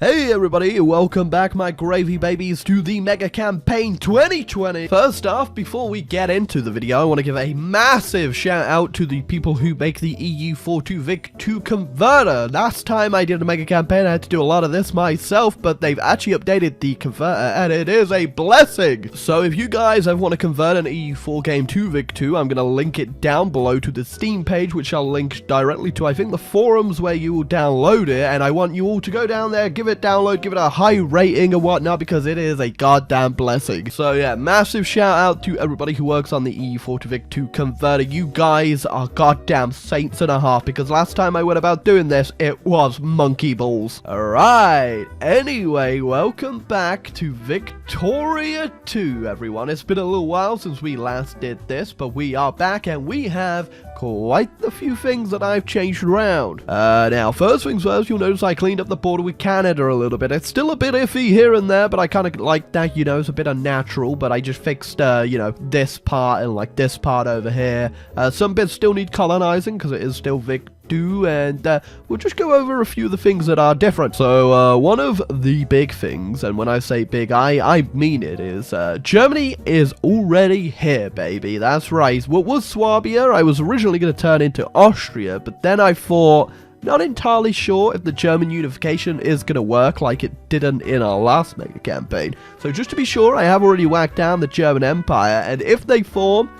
Hey everybody, welcome back my gravy babies to the Mega Campaign 2020. First off, before we get into the video, I want to give a massive shout out to the people who make the EU42VIC2 converter. Last time I did a Mega Campaign, I had to do a lot of this myself, but they've actually updated the converter and it is a blessing. So if you guys ever want to convert an EU4 game to VIC2, I'm going to link it down below to the Steam page, which I'll link directly to, I think, the forums where you will download it, and I want you all to go down there, give it download, give it a high rating and whatnot, because it is a goddamn blessing. So yeah, massive shout out to everybody who works on the EU4-VIC2 converter. You guys are goddamn saints and a half, because last time I went about doing this, it was monkey balls. Alright, anyway, welcome back to Victoria 2, everyone. It's been a little while since we last did this, but we are back and we have quite the few things that I've changed around. Now, first things first, you'll notice I cleaned up the border with Canada a little bit. It's still a bit iffy here and there, but I kind of like that, you know, it's a bit unnatural, but I just fixed, you know, this part and like this part over here. Some bits still need colonizing because it is still VIC2, and we'll just go over a few of the things that are different. So, one of the big things, and when I say big, I mean it, is Germany is already here, baby. That's right. What was Swabia? I was originally going to turn into Austria, but then I thought, not entirely sure if the German unification is going to work like it didn't in our last Mega Campaign. So just to be sure, I have already whacked down the German Empire, and if they form,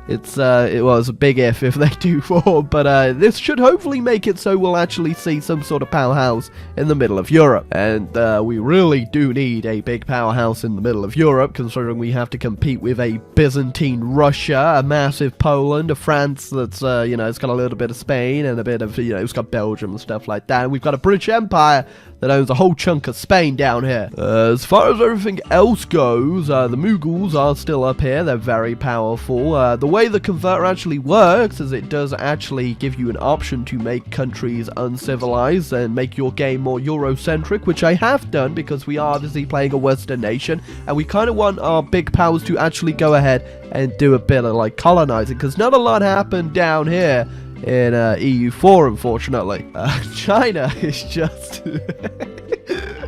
it was a big if they do form, but this should hopefully make it so we'll actually see some sort of powerhouse in the middle of Europe. And we really do need a big powerhouse in the middle of Europe, considering we have to compete with a Byzantine Russia, a massive Poland, a France that's, you know, it's got a little bit of Spain, and a bit of, you know, it's got Belgium and stuff like that. And we've got a British Empire that owns a whole chunk of Spain down here. As far as everything else goes, the Mughals are still up here. They're very powerful. The way the converter actually works is it does actually give you an option to make countries uncivilized and make your game more Eurocentric, which I have done because we are obviously playing a Western nation, and we kind of want our big powers to actually go ahead and do a bit of like colonizing, because not a lot happened down here in EU4, unfortunately. China is just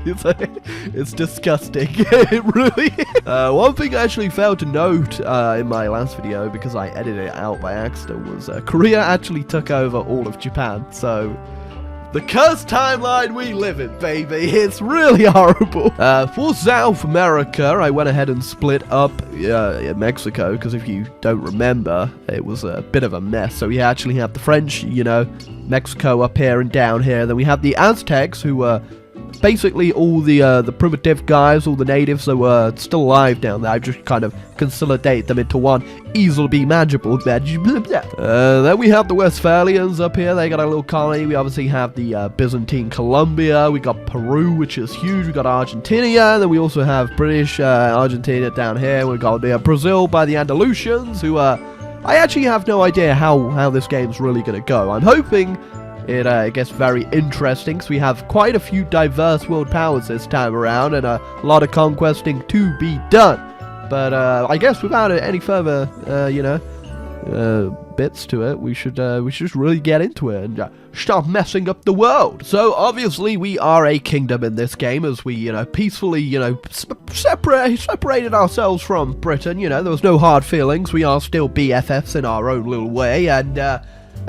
it's disgusting. It really is. One thing I actually failed to note in my last video, because I edited it out by accident, was Korea actually took over all of Japan. So the cursed timeline we live in, baby. It's really horrible. For South America, I went ahead and split up Mexico, because if you don't remember, it was a bit of a mess. So we actually have the French, you know, Mexico up here and down here. Then we have the Aztecs, who were basically all the primitive guys, all the natives that were still alive down there. I've just kind of consolidated them into one easily manageable. Then we have the Westphalians up here. They got a little colony. We obviously have the Byzantine Colombia. We got Peru, which is huge. We got Argentina. And then we also have British Argentina down here. We got Brazil by the Andalusians, who I actually have no idea how this game's really going to go. I'm hoping it gets very interesting, because we have quite a few diverse world powers this time around, and a lot of conquesting to be done. But I guess without any further, you know, bits to it, we should just really get into it and start messing up the world. So obviously we are a kingdom in this game, as we, you know, peacefully, you know, separated ourselves from Britain. You know, there was no hard feelings. We are still BFFs in our own little way, and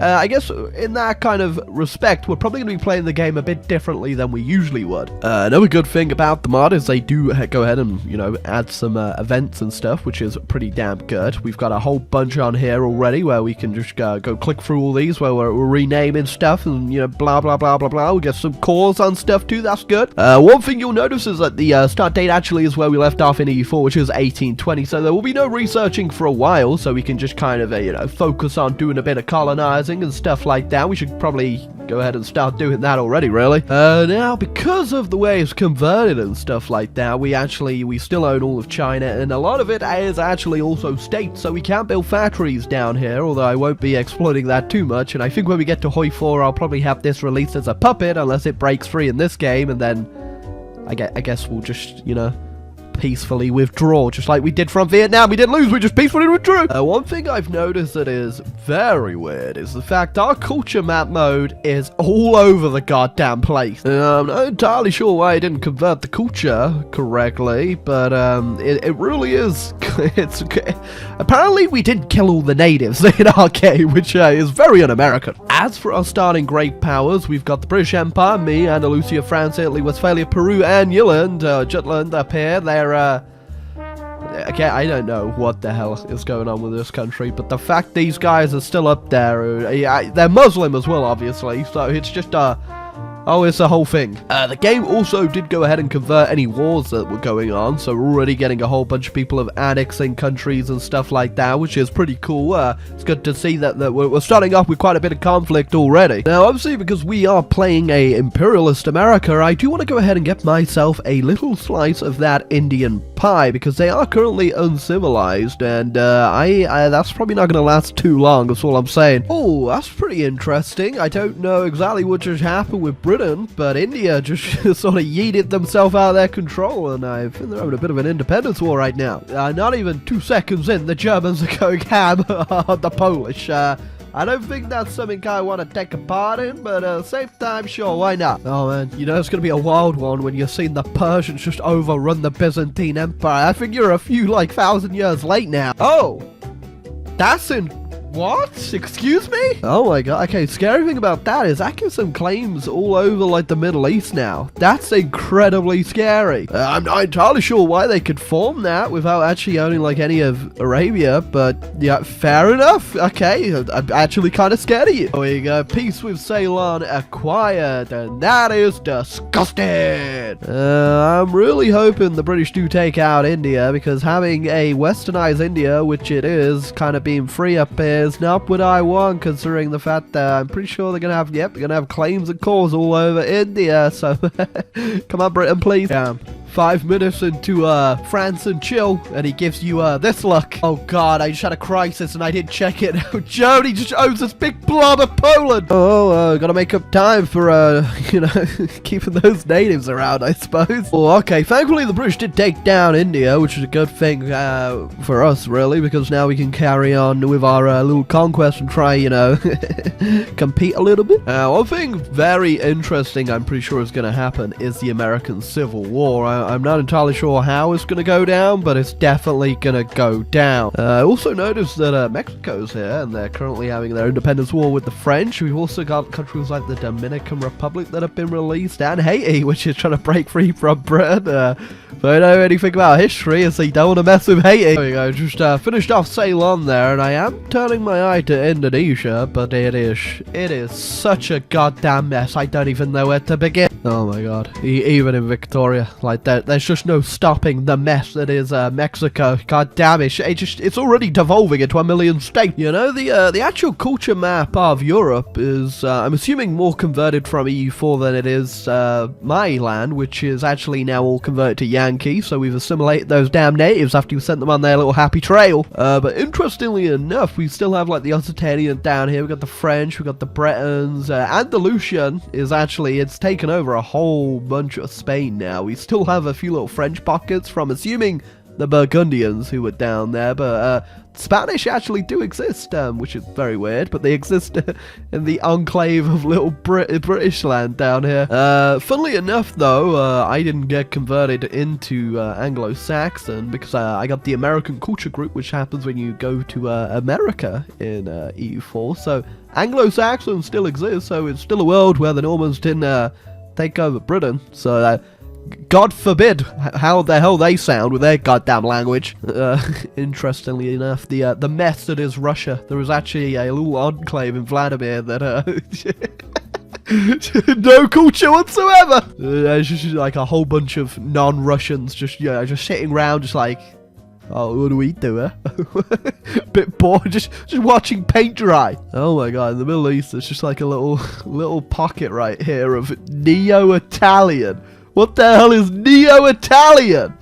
I guess in that kind of respect, we're probably going to be playing the game a bit differently than we usually would. Another good thing about the mod is they do go ahead and, you know, add some events and stuff, which is pretty damn good. We've got a whole bunch on here already where we can just go click through all these, where we're renaming stuff and, you know, blah, blah, blah, blah, blah. We get some cores on stuff too. That's good. One thing you'll notice is that the start date actually is where we left off in EU4, which is 1820. So there will be no researching for a while, so we can just kind of, you know, focus on doing a bit of colonizing and stuff like that. We should probably go ahead and start doing that already, really. Now, because of the way it's converted and stuff like that, we still own all of China, and a lot of it is actually also state, so we can't build factories down here, although I won't be exploiting that too much. And I think when we get to Hoi 4, I'll probably have this released as a puppet, unless it breaks free in this game, and then I guess we'll just, you know, peacefully withdraw, just like we did from Vietnam. We didn't lose, we just peacefully withdrew. One thing I've noticed that is very weird is the fact our culture map mode is all over the goddamn place. I'm not entirely sure why I didn't convert the culture correctly, but it really is. It's apparently we didn't kill all the natives in our game, which is very un-American. As for our starting great powers, we've got the British Empire, me, Andalusia, France, Italy, Westphalia, Peru, and Jutland up here. They're okay, I don't know what the hell is going on with this country, but the fact these guys are still up there, they're Muslim as well, obviously, so it's just oh, it's a whole thing. The game also did go ahead and convert any wars that were going on, so we're already getting a whole bunch of people of annexing countries and stuff like that, which is pretty cool. It's good to see that we're starting off with quite a bit of conflict already. Now, obviously, because we are playing a imperialist America, I do want to go ahead and get myself a little slice of that Indian pie, because they are currently uncivilized, and that's probably not going to last too long, that's all I'm saying. Oh, that's pretty interesting. I don't know exactly what just happened with Britain, but India just sort of yeeted themselves out of their control, and I think they're having a bit of an independence war right now. Not even 2 seconds in, the Germans are going ham on the Polish. I don't think that's something I want to take a part in, but at the same time, sure, why not? Oh man, you know it's going to be a wild one when you're seeing the Persians just overrun the Byzantine Empire. I think you're a few, like, 1,000 years late now. Oh, that's in... What? Excuse me? Oh my god. Okay, scary thing about that is that gives some claims all over, like, the Middle East now. That's incredibly scary. I'm not entirely sure why they could form that without actually owning, like, any of Arabia, but yeah, fair enough. Okay, I'm actually kind of scared of you. There we go. Peace with Ceylon acquired, and that is disgusting. I'm really hoping the British do take out India, because having a westernized India, which it is, kind of being free up here, is not what I want, considering the fact that I'm pretty sure they're gonna have, they're gonna have claims and calls all over India, so come on Britain, please. 5 minutes into France and chill, and he gives you this look. Oh god, I just had a crisis and I didn't check it. Jody just owns this big blob of Poland. Oh, gotta make up time for you know, keeping those natives around, I suppose. Well, okay, thankfully the British did take down India, which is a good thing for us, really, because now we can carry on with our little conquest and try, you know, compete a little bit. One thing very interesting I'm pretty sure is gonna happen is the American Civil War. I'm not entirely sure how it's going to go down, but it's definitely going to go down. I also noticed that Mexico's here, and they're currently having their independence war with the French. We've also got countries like the Dominican Republic that have been released, and Haiti, which is trying to break free from Britain. If I know anything about history, is they don't want to mess with Haiti. There we go, just finished off Ceylon there, and I am turning my eye to Indonesia, but it is such a goddamn mess. I don't even know where to begin. Oh my god, even in Victoria, like there's just no stopping the mess that is Mexico. God damn it, it's already devolving into a million states. You know, the actual culture map of Europe is, I'm assuming, more converted from EU4 than it is my land, which is actually now all converted to Yankee, so we've assimilated those damn natives after we sent them on their little happy trail. But interestingly enough, we still have, like, the Occitanian down here. We've got the French, we've got the Bretons, Andalusian is actually, it's taken over a whole bunch of Spain now. We still have a few little French pockets from, assuming, the Burgundians who were down there, but Spanish actually do exist, which is very weird, but they exist in the enclave of little British land down here. Funnily enough, though, I didn't get converted into Anglo-Saxon because I got the American culture group, which happens when you go to America in EU4, so Anglo-Saxon still exists, so it's still a world where the Normans didn't take over Britain, so God forbid how the hell they sound with their goddamn language. Interestingly enough, the mess that is Russia, there was actually a little enclave in Vladimir that no culture whatsoever. There's just like a whole bunch of non-Russians just sitting around, just like, oh, what do we do, eh? Bit bored, just watching paint dry. Oh my god, in the Middle East, there's just like a little pocket right here of neo-Italian. What the hell is Neo-Italian?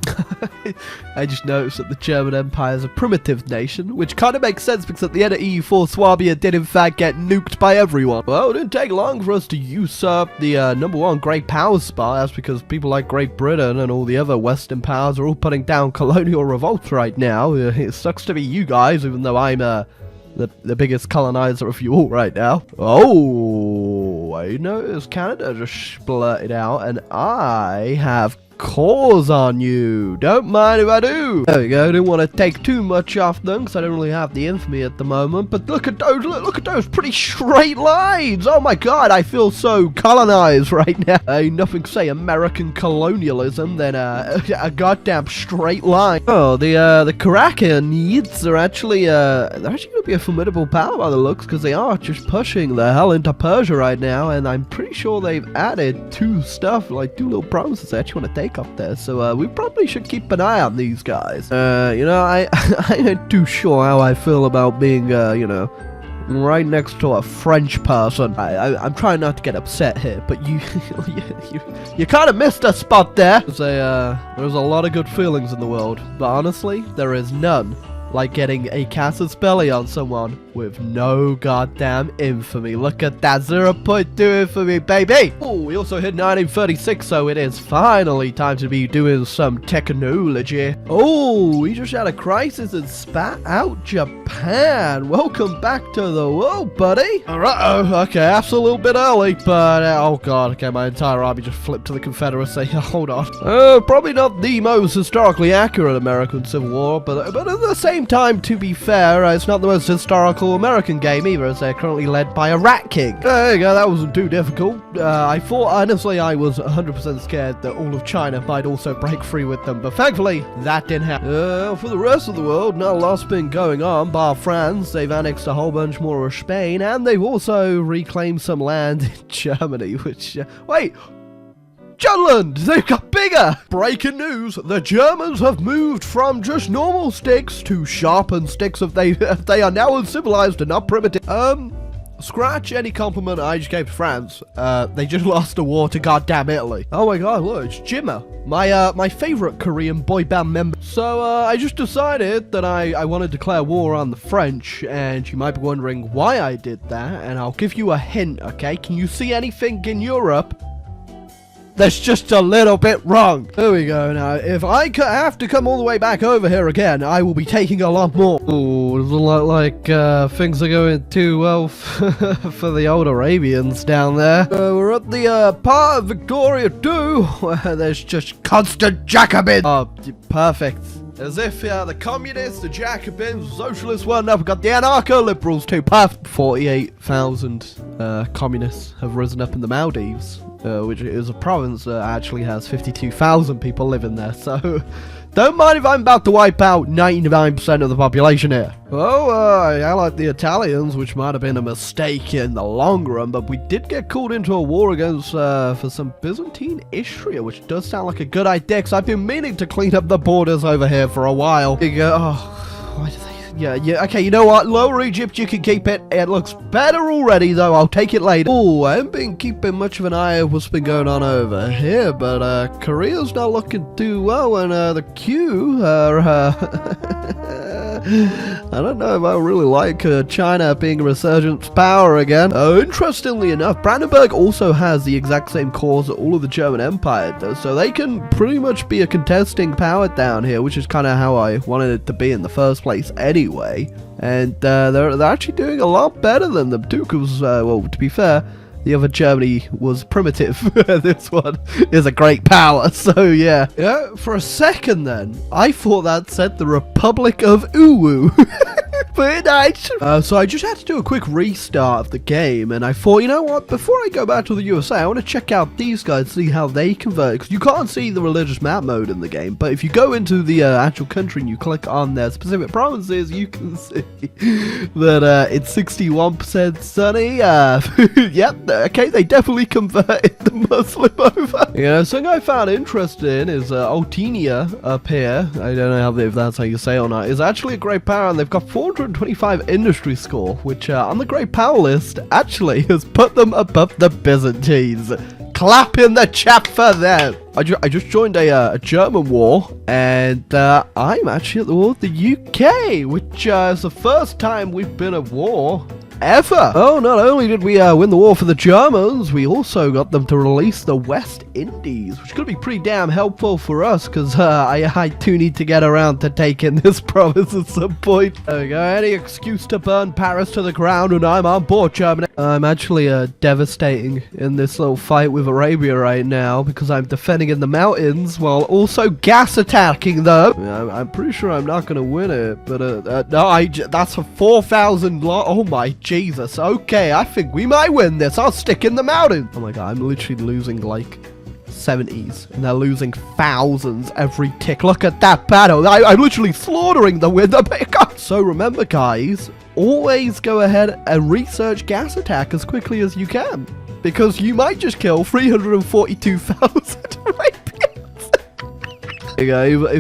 I just noticed that the German Empire is a primitive nation, which kind of makes sense because at the end of EU4, Swabia did in fact get nuked by everyone. Well, it didn't take long for us to usurp the #1 great power spot. That's because people like Great Britain and all the other Western powers are all putting down colonial revolts right now. It sucks to be you guys, even though I'm the biggest colonizer of you all right now. Oh, I noticed Canada just blurted out, and I have cause on you. Don't mind if I do. There we go. Didn't want to take too much off them because I don't really have the infamy at the moment. But look at those. Look at those pretty straight lines. Oh my god, I feel so colonized right now. Ain't nothing say American colonialism than a goddamn straight line. Oh, the Karakanids are actually they're actually going to be a formidable power by the looks, because they are just pushing the hell into Persia right now, and I'm pretty sure they've added two little provinces they actually want to take up there, so we probably should keep an eye on these guys. You know, I ain't too sure how I feel about being, you know, right next to a French person. I'm trying not to get upset here, but you kind of missed a spot there. There's a lot of good feelings in the world, but honestly, there is none like getting a casus belli on someone with no goddamn infamy. Look at that, 0.2 infamy, baby! Oh, we also hit 1936, so it is finally time to be doing some technology. Oh, we just had a crisis and spat out Japan. Welcome back to the world, buddy. Uh-oh, okay, that's a little bit early, but oh god, okay, my entire army just flipped to the Confederacy. Hold on. Probably not the most historically accurate American Civil War, but at the same time, to be fair, it's not the most historical American game either, as they're currently led by a rat king. There you go, that wasn't too difficult. I thought, honestly, I was 100% scared that all of China might also break free with them, but thankfully, that didn't happen. For the rest of the world, not a lot's been going on, bar France. They've annexed a whole bunch more of Spain, and they've also reclaimed some land in Germany, which, wait! Jutland! They've got bigger! Breaking news, the Germans have moved from just normal sticks to sharpened sticks if they are now uncivilized and not primitive. Scratch any compliment I just gave to France. They just lost a war to goddamn Italy. Oh my god, look, it's Jimmer, my favorite Korean boy band member. So, I just decided that I want to declare war on the French, and you might be wondering why I did that, and I'll give you a hint, okay? Can you see anything in Europe that's just a little bit wrong? There we go. Now, if I have to come all the way back over here again, I will be taking a lot more. Oh, it doesn't look like things are going too well for the old Arabians down there. We're at the part of Victoria too, where there's just constant Jacobins. Oh, perfect. As if the communists, the Jacobins, the socialists weren't up. We've got the anarcho-liberals too. Perfect. 48,000 communists have risen up in the Maldives. Which is a province that actually has 52,000 people living there, so don't mind if I'm about to wipe out 99% of the population here. Well, I like the Italians, which might have been a mistake in the long run, but we did get called into a war against, for some Byzantine Istria, which does sound like a good idea, because I've been meaning to clean up the borders over here for a while. Why do they... Yeah, okay, you know what? Lower Egypt, you can keep it. It looks better already, though. I'll take it later. Oh, I haven't been keeping much of an eye on what's been going on over here, but, Korea's not looking too well, and, the Q are, I don't know if I really like China being a resurgent power again. Interestingly enough, Brandenburg also has the exact same cause that all of the German Empire does, so they can pretty much be a contesting power down here, which is kind of how I wanted it to be in the first place anyway. And they're actually doing a lot better than them too, because, well, to be fair, the other Germany was primitive. This one is a great power, so yeah. Yeah, for a second then, I thought that said the Republic of Uwu. Very nice. So I just had to do a quick restart of the game, and I thought, you know what, before I go back to the USA, I want to check out these guys, see how they convert, because you can't see the religious map mode in the game, but if you go into the actual country and you click on their specific provinces, you can see that it's 61% sunny. Yep, okay, they definitely converted the Muslim over. You know, something I found interesting is Altinia up here, I don't know if that's how you say it or not, is actually a great power, and they've got 425 industry score, which on the great power list actually has put them above the Byzantines. Clap in the chat for them. I just joined a German war, and I'm actually at the war with the UK, which is the first time we've been at war ever. Oh, not only did we win the war for the Germans, we also got them to release the West Indies, which could be pretty damn helpful for us, because I do need to get around to taking this province at some point. There we go, any excuse to burn Paris to the ground, and I'm on board, Germany. I'm actually devastating in this little fight with Arabia right now, because I'm defending in the mountains, while also gas attacking them. I'm pretty sure I'm not going to win it, but no, that's a 4,000 oh my Jesus. Okay, I think we might win this. I'll stick in the mountain. Oh my god, I'm literally losing like 70s, and they're losing thousands every tick. Look at that battle. I'm literally slaughtering the winner. So remember, guys, always go ahead and research gas attack as quickly as you can, because you might just kill 342,000 Arabians.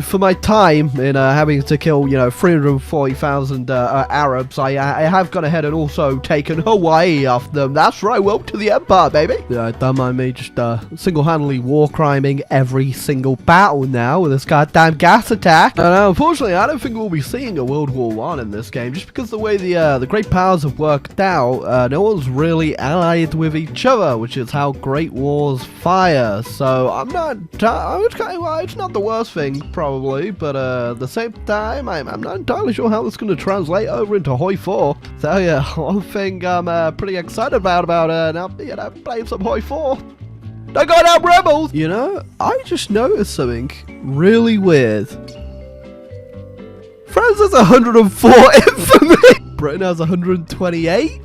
For my time in having to kill, 340,000 Arabs, I have gone ahead and also taken Hawaii off them. That's right, welcome to the Empire, baby. Yeah, don't mind me just single-handedly war-criming every single battle now with this goddamn gas attack. And unfortunately, I don't think we'll be seeing a World War I in this game, just because the way the great powers have worked out, no one's really allied with each other, which is how great wars fire. So I'm not, it's not the worst thing, probably, but at the same time, I'm not entirely sure how this is going to translate over into Hoi 4. So yeah, one thing I'm pretty excited about now, playing some Hoi 4. Don't go down, rebels! I just noticed something really weird. France has 104 infamy! Britain has 128?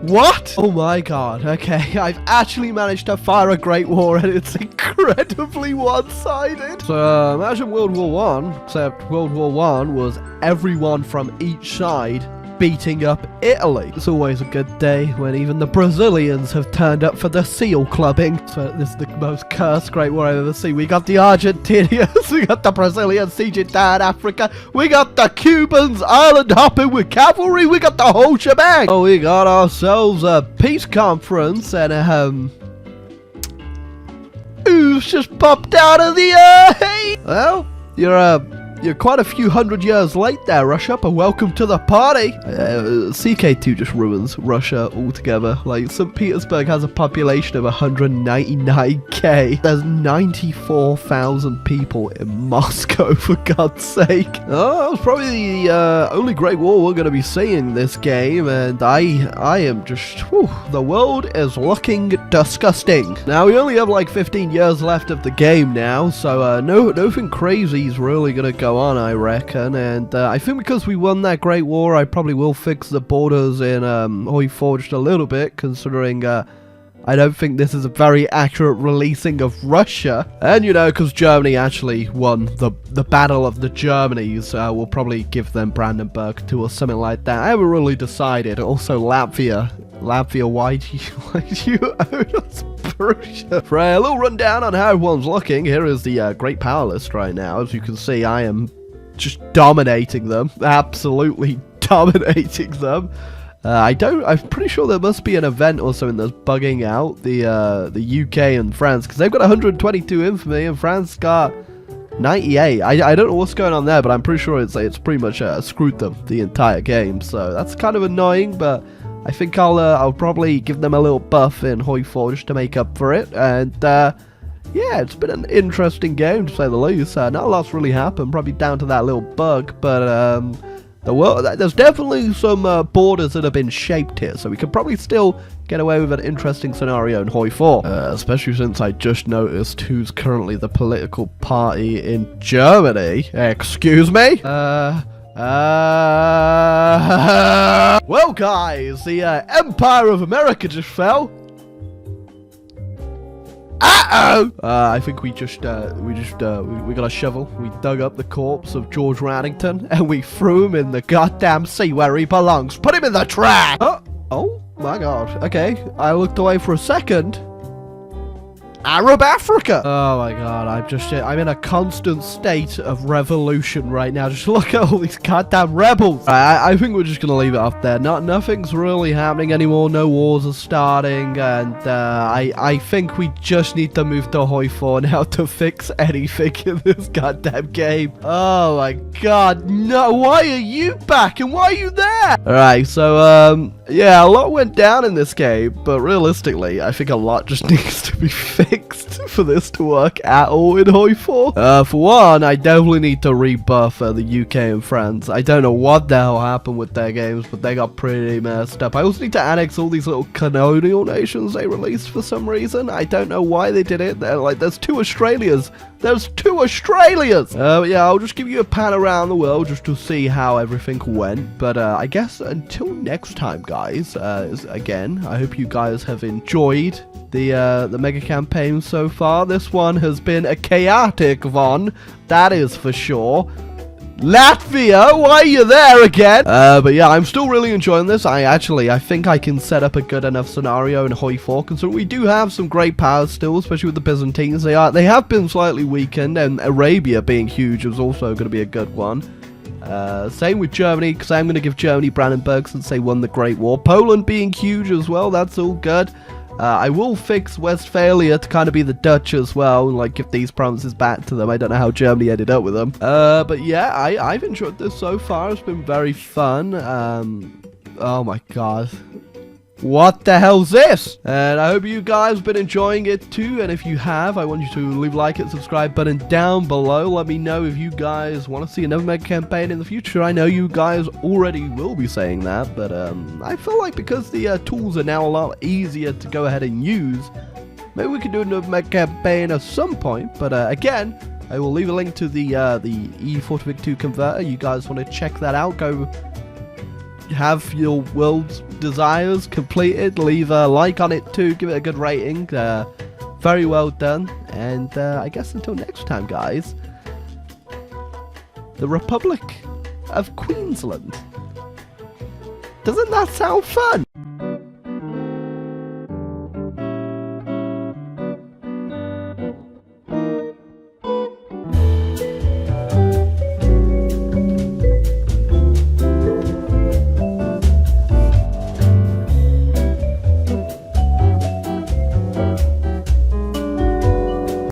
What? Oh my god, okay, I've actually managed to fire a great war, and it's incredibly one-sided. So imagine World War One, except World War One was everyone from each side beating up Italy. It's always a good day when even the Brazilians have turned up for the seal clubbing. So this is the most cursed great war I've ever seen. We got the Argentinians, we got the Brazilians sieging down Africa, we got the Cubans island hopping with cavalry, we got the whole shebang. Oh, we got ourselves a peace conference, and who's just popped out of the well, you're quite a few hundred years late there, Russia, but welcome to the party. CK2 just ruins Russia altogether. Like, St. Petersburg has a population of 199k. There's 94,000 people in Moscow, for God's sake. Oh, that was probably the only great war we're going to be seeing this game, and I am just, the world is looking disgusting. Now, we only have like 15 years left of the game now, so nothing crazy is really going to go on, I reckon, and I think because we won that great war, I probably will fix the borders in Hoi 4 just a little bit, considering I don't think this is a very accurate releasing of Russia. And because Germany actually won the Battle of the Germanys, we'll probably give them Brandenburg too, or something like that. I haven't really decided. Also Latvia, why do you own us Prussia? For a little rundown on how everyone's looking, here is the great power list right now. As you can see, I am just dominating them, absolutely dominating them. I'm pretty sure there must be an event or something that's bugging out the UK and France, because they've got 122 infamy and France got 98. I don't know what's going on there, but I'm pretty sure it's pretty much screwed them the entire game. So that's kind of annoying, but I think I'll probably give them a little buff in Hoi 4 just to make up for it. And yeah, it's been an interesting game to say the least. Not a lot's really happened, probably down to that little bug, but there's definitely some borders that have been shaped here, so we could probably still get away with an interesting scenario in Hoi 4. Especially since I just noticed who's currently the political party in Germany. Excuse me? Well, guys, the Empire of America just fell. I think we got a shovel. We dug up the corpse of George Raddington and we threw him in the goddamn sea where he belongs. Put him in the trash. Oh my god. Okay, I looked away for a second. Arab Africa. Oh my god, I'm in a constant state of revolution right now. Just look at all these goddamn rebels. I think we're just gonna leave it up there. Nothing's really happening anymore. No wars are starting, and I think we just need to move to Hoi 4 now to fix anything in this goddamn game. Oh my god, no! Why are you back, and why are you there? All right, so yeah, a lot went down in this game, but realistically, I think a lot just needs to be fixed for this to work at all in Hoi 4. For one, I definitely need to rebuff the UK and France. I don't know what the hell happened with their games, but they got pretty messed up. I also need to annex all these little colonial nations they released for some reason. I don't know why they did it. They're like, there's 2 Australias. There's 2 Australias! Yeah, I'll just give you a pan around the world just to see how everything went. But I guess until next time, guys, again, I hope you guys have enjoyed the mega campaign so far. This one has been a chaotic one, that is for sure. Latvia, why are you there again? But yeah, I'm still really enjoying this. I think I can set up a good enough scenario in Hoi 4, considering we do have some great powers still, especially with the Byzantines. They have been slightly weakened, and Arabia being huge is also going to be a good one. Same with Germany, because I'm going to give Germany Brandenburg since they won the Great War. Poland being huge as well, that's all good. I will fix Westphalia to kind of be the Dutch as well, and like give these provinces back to them. I don't know how Germany ended up with them. But yeah, I've enjoyed this so far. It's been very fun. Oh my god. What the hell's this? And I hope you guys have been enjoying it too. And if you have, I want you to leave a like and subscribe button down below. Let me know if you guys want to see another mega campaign in the future. I know you guys already will be saying that, but I feel like because the tools are now a lot easier to go ahead and use, maybe we could do another mega campaign at some point. But again, I will leave a link to the E4-to-VIC-2 converter. You guys want to check that out? Go have your world's desires completed. Leave a like on it too, give it a good rating. Very well done, and I guess until next time, guys, the Republic of Queensland. Doesn't that sound fun?